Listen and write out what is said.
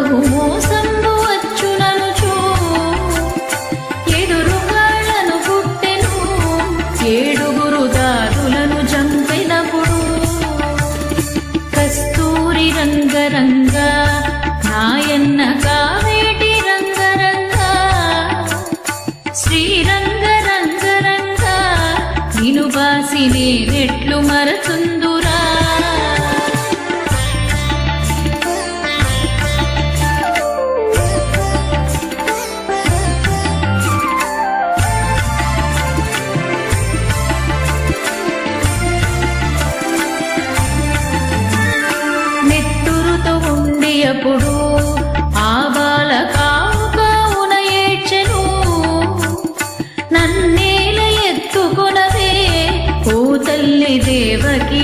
బహుమోసంబు వచ్చుననుచు ఎదురుగాళ్లను పుట్టెను ఏడుగురు దాదులను చంపెనప్పుడు కస్తూరి రంగరంగ నాయన్న కావేటి రంగరంగ శ్రీరంగరంగరంగ నిను బాసి నేనెట్లు మరచుందురా నెత్తురుతో ఉండియప్పుడు ఆ బాల కావున ఏడ్చెను నన్నేల ఎత్తుకొనవే ఓ తల్లి దేవకి